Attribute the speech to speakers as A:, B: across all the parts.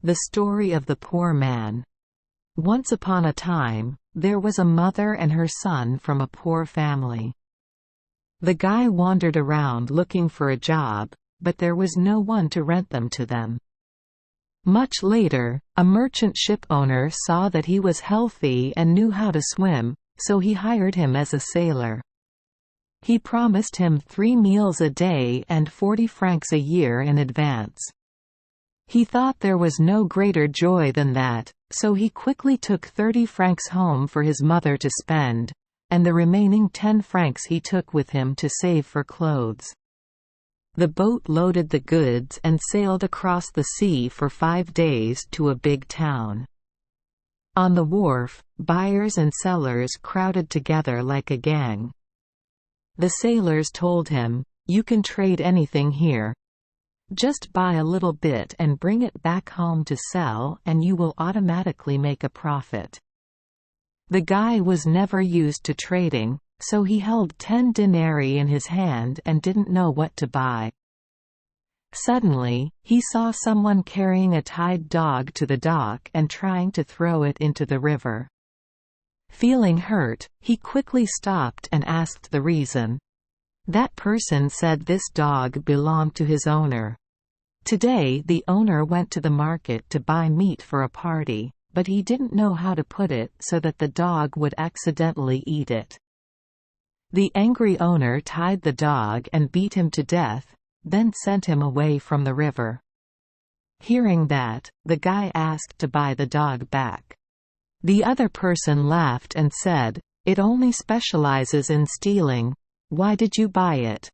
A: The story of the poor man. Once upon a time, there was a mother and her son from a poor family. The guy wandered around looking for a job, but there was no one to rent them to them. Much later, a merchant ship owner saw that he was healthy and knew how to swim, so he hired him as a sailor. He promised him 3 meals a day and 40 francs a year in advance. He thought there was no greater joy than that, so he quickly took 30 francs home for his mother to spend, and the remaining 10 francs he took with him to save for clothes. The boat loaded the goods and sailed across the sea for 5 days to a big town. On the wharf, buyers and sellers crowded together like a gang. The sailors told him, "You can trade anything here. Just buy a little bit and bring it back home to sell and you will automatically make a profit." The guy was never used to trading, so he held 10 denarii in his hand and didn't know what to buy. Suddenly, he saw someone carrying a tied dog to the dock and trying to throw it into the river. Feeling hurt, he quickly stopped and asked the reason. That person said this dog belonged to his owner. Today the owner went to the market to buy meat for a party, but he didn't know how to put it so that the dog would accidentally eat it. The angry owner tied the dog and beat him to death, then sent him away from the river. Hearing that, the guy asked to buy the dog back. The other person laughed and said, "It only specializes in stealing. Why did you buy it?"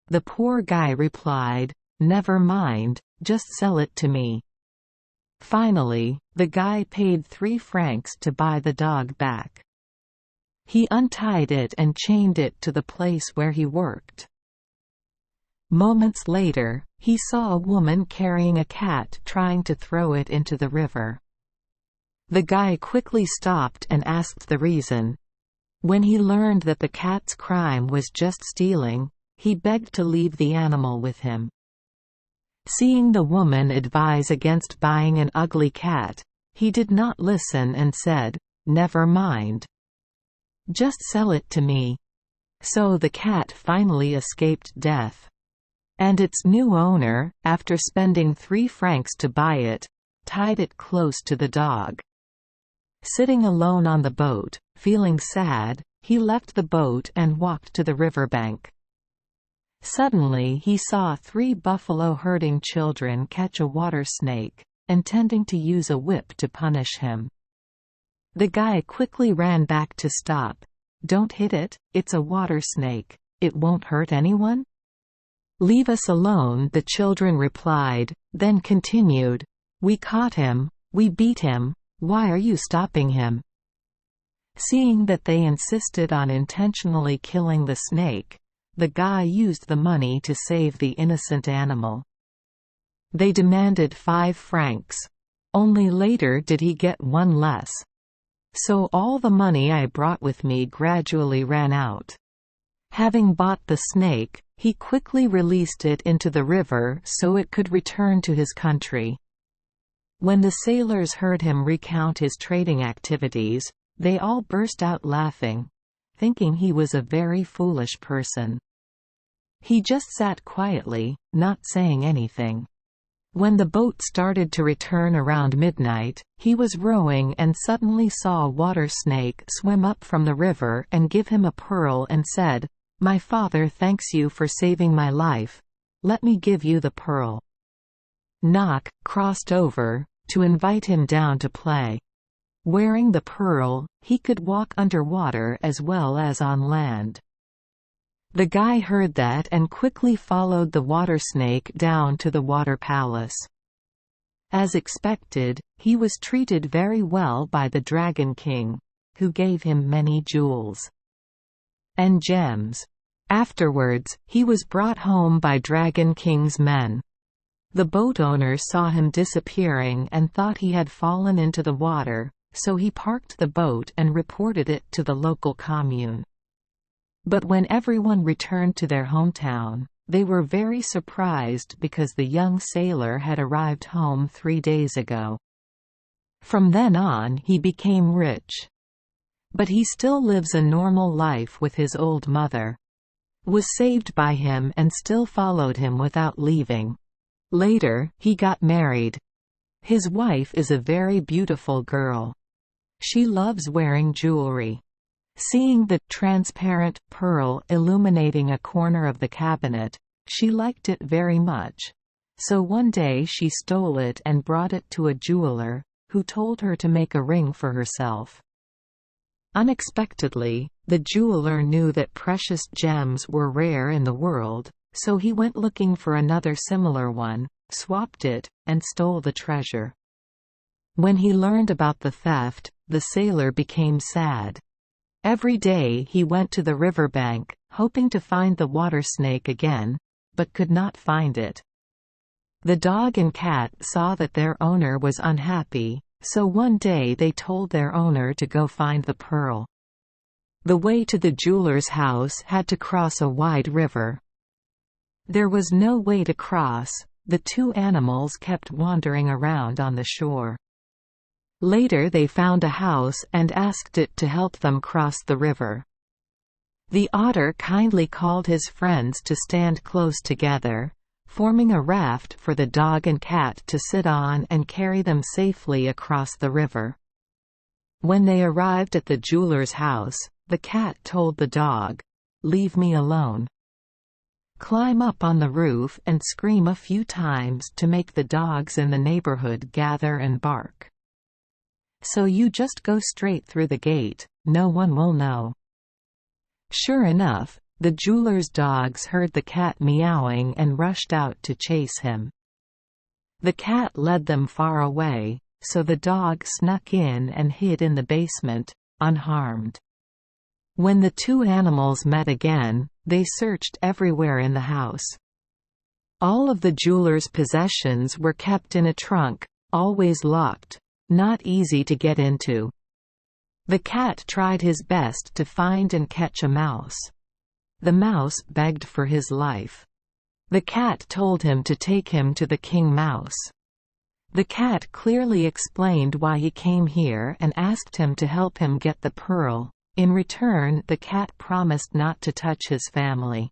A: The poor guy replied, "Never mind, just sell it to me." Finally, the guy paid 3 francs to buy the dog back. He untied it and chained it to the place where he worked. Moments later, he saw a woman carrying a cat trying to throw it into the river. The guy quickly stopped and asked the reason. When he learned that the cat's crime was just stealing, he begged to leave the animal with him. Seeing the woman advise against buying an ugly cat, he did not listen and said, "Never mind. Just sell it to me." So the cat finally escaped death. And its new owner, after spending 3 francs to buy it, tied it close to the dog. Sitting alone on the boat, feeling sad, he left the boat and walked to the riverbank. Suddenly he saw 3 buffalo herding children catch a water snake, intending to use a whip to punish him. The guy quickly ran back to stop. "Don't hit it, it's a water snake. It won't hurt anyone?" "Leave us alone," the children replied, then continued, "We caught him, we beat him, why are you stopping him?" Seeing that they insisted on intentionally killing the snake, the guy used the money to save the innocent animal. They demanded 5 francs. Only later did he get 1 less. "So all the money I brought with me gradually ran out." Having bought the snake, he quickly released it into the river so it could return to his country. When the sailors heard him recount his trading activities, they all burst out laughing, thinking he was a very foolish person. He just sat quietly, not saying anything. When the boat started to return around midnight, he was rowing and suddenly saw a water snake swim up from the river and give him a pearl and said, "My father thanks you for saving my life. Let me give you the pearl." Knock crossed over, to invite him down to play. Wearing the pearl, he could walk underwater as well as on land. The guy heard that and quickly followed the water snake down to the water palace. As expected, he was treated very well by the Dragon King, who gave him many jewels and gems. Afterwards, he was brought home by Dragon King's men. The boat owner saw him disappearing and thought he had fallen into the water, so he parked the boat and reported it to the local commune. But when everyone returned to their hometown, They were very surprised because the young sailor had arrived home 3 days ago. From then on he became rich. But he still lives a normal life with his old mother. Was saved by him and still followed him without leaving. Later, he got married. His wife is a very beautiful girl. She loves wearing jewelry. Seeing the transparent pearl illuminating a corner of the cabinet, she liked it very much. So one day she stole it and brought it to a jeweler, who told her to make a ring for herself. Unexpectedly, the jeweler knew that precious gems were rare in the world, so he went looking for another similar one, swapped it, and stole the treasure. When he learned about the theft, the sailor became sad. Every day he went to the riverbank, hoping to find the water snake again, but could not find it. The dog and cat saw that their owner was unhappy, so one day they told their owner to go find the pearl. The way to the jeweler's house had to cross a wide river. There was no way to cross. The two animals kept wandering around on the shore. Later they found a house and asked it to help them cross the river. The otter kindly called his friends to stand close together, forming a raft for the dog and cat to sit on and carry them safely across the river. When they arrived at the jeweler's house, the cat told the dog, "Leave me alone. Climb up on the roof and scream a few times to make the dogs in the neighborhood gather and bark. So you just go straight through the gate, no one will know." Sure enough, the jeweler's dogs heard the cat meowing and rushed out to chase him. The cat led them far away, so the dog snuck in and hid in the basement, unharmed. When the two animals met again, they searched everywhere in the house. All of the jeweler's possessions were kept in a trunk, always locked, not easy to get into. The cat tried his best to find and catch a mouse. The mouse begged for his life. The cat told him to take him to the king mouse. The cat clearly explained why he came here and asked him to help him get the pearl. In return, the cat promised not to touch his family.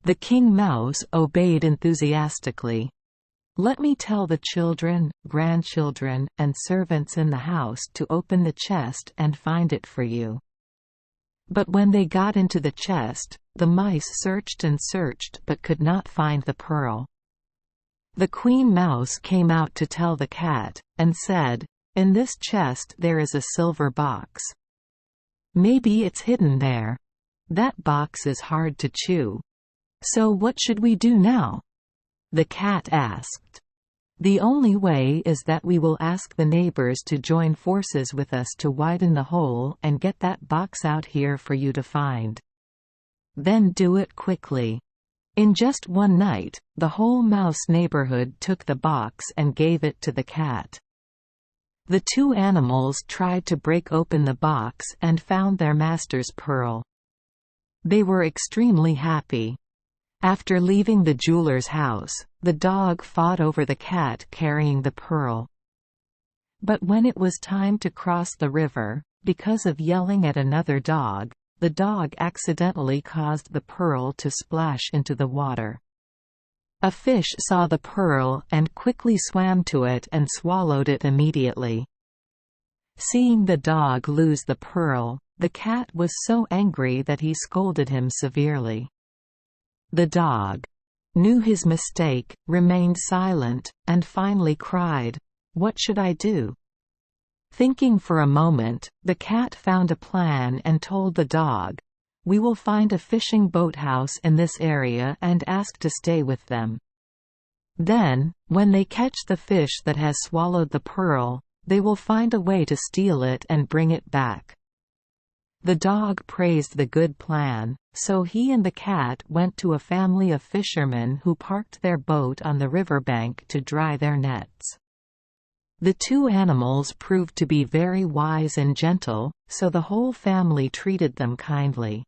A: The king mouse obeyed enthusiastically. "Let me tell the children, grandchildren, and servants in the house to open the chest and find it for you." But when they got into the chest, the mice searched and searched but could not find the pearl. The queen mouse came out to tell the cat, and said, "In this chest there is a silver box. Maybe it's hidden there. That box is hard to chew. So what should we do now?" The cat asked. "The only way is that we will ask the neighbors to join forces with us to widen the hole and get that box out here for you to find. Then do it quickly." In just one night, the whole mouse neighborhood took the box and gave it to the cat. The two animals tried to break open the box and found their master's pearl. They were extremely happy. After leaving the jeweler's house, the dog fought over the cat carrying the pearl. But when it was time to cross the river, because of yelling at another dog, the dog accidentally caused the pearl to splash into the water. A fish saw the pearl and quickly swam to it and swallowed it immediately. Seeing the dog lose the pearl, the cat was so angry that he scolded him severely. The dog knew his mistake, remained silent, and finally cried, "What should I do?" Thinking for a moment, the cat found a plan and told the dog, "We will find a fishing boathouse in this area and ask to stay with them. Then, when they catch the fish that has swallowed the pearl, they will find a way to steal it and bring it back." The dog praised the good plan, so he and the cat went to a family of fishermen who parked their boat on the riverbank to dry their nets. The two animals proved to be very wise and gentle, so the whole family treated them kindly.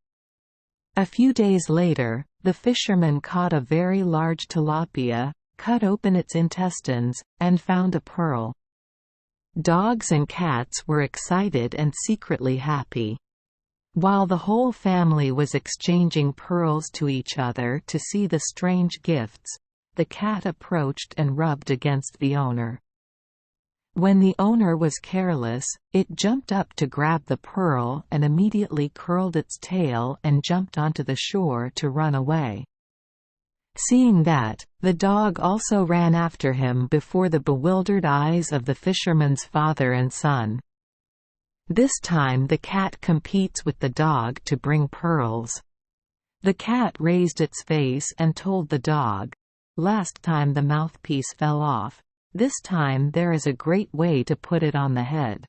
A: A few days later, the fisherman caught a very large tilapia, cut open its intestines, and found a pearl. Dogs and cats were excited and secretly happy. While the whole family was exchanging pearls to each other to see the strange gifts, the cat approached and rubbed against the owner. When the owner was careless, it jumped up to grab the pearl and immediately curled its tail and jumped onto the shore to run away. Seeing that, the dog also ran after him before the bewildered eyes of the fisherman's father and son. This time the cat competes with the dog to bring pearls. The cat raised its face and told the dog, "Last time the mouthpiece fell off. This time there is a great way to put it on the head.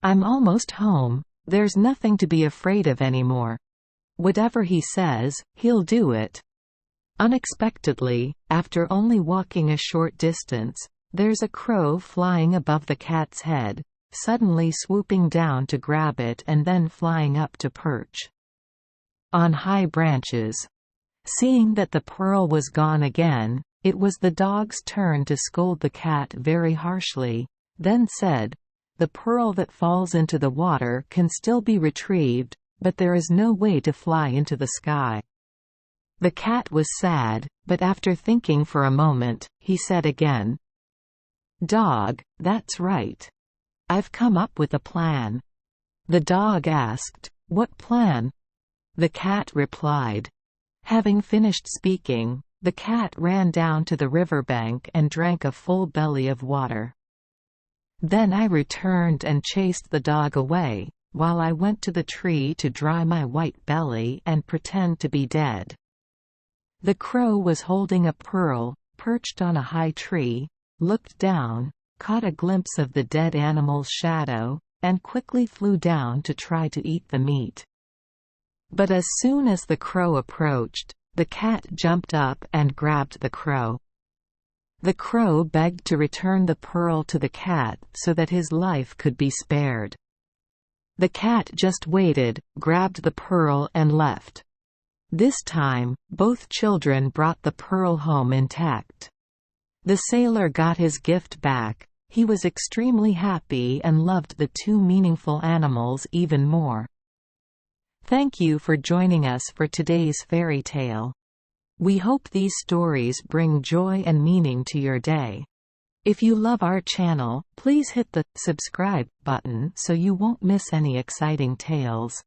A: I'm almost home, there's nothing to be afraid of anymore. Whatever he says, he'll do it." Unexpectedly, after only walking a short distance, there's a crow flying above the cat's head, suddenly swooping down to grab it and then flying up to perch on high branches. Seeing that the pearl was gone again, it was the dog's turn to scold the cat very harshly, then said, "The pearl that falls into the water can still be retrieved, but there is no way to fly into the sky." The cat was sad, but after thinking for a moment, he said again, "Dog, that's right. I've come up with a plan." The dog asked, "What plan?" The cat replied. Having finished speaking, the cat ran down to the riverbank and drank a full belly of water. "Then I returned and chased the dog away, while I went to the tree to dry my white belly and pretend to be dead." The crow was holding a pearl, perched on a high tree, looked down, caught a glimpse of the dead animal's shadow, and quickly flew down to try to eat the meat. But as soon as the crow approached, the cat jumped up and grabbed the crow. The crow begged to return the pearl to the cat so that his life could be spared. The cat just waited, grabbed the pearl and left. This time, both children brought the pearl home intact. The sailor got his gift back. He was extremely happy and loved the two meaningful animals even more. Thank you for joining us for today's fairy tale. We hope these stories bring joy and meaning to your day. If you love our channel, please hit the subscribe button so you won't miss any exciting tales.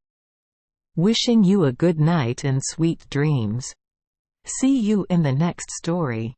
A: Wishing you a good night and sweet dreams. See you in the next story.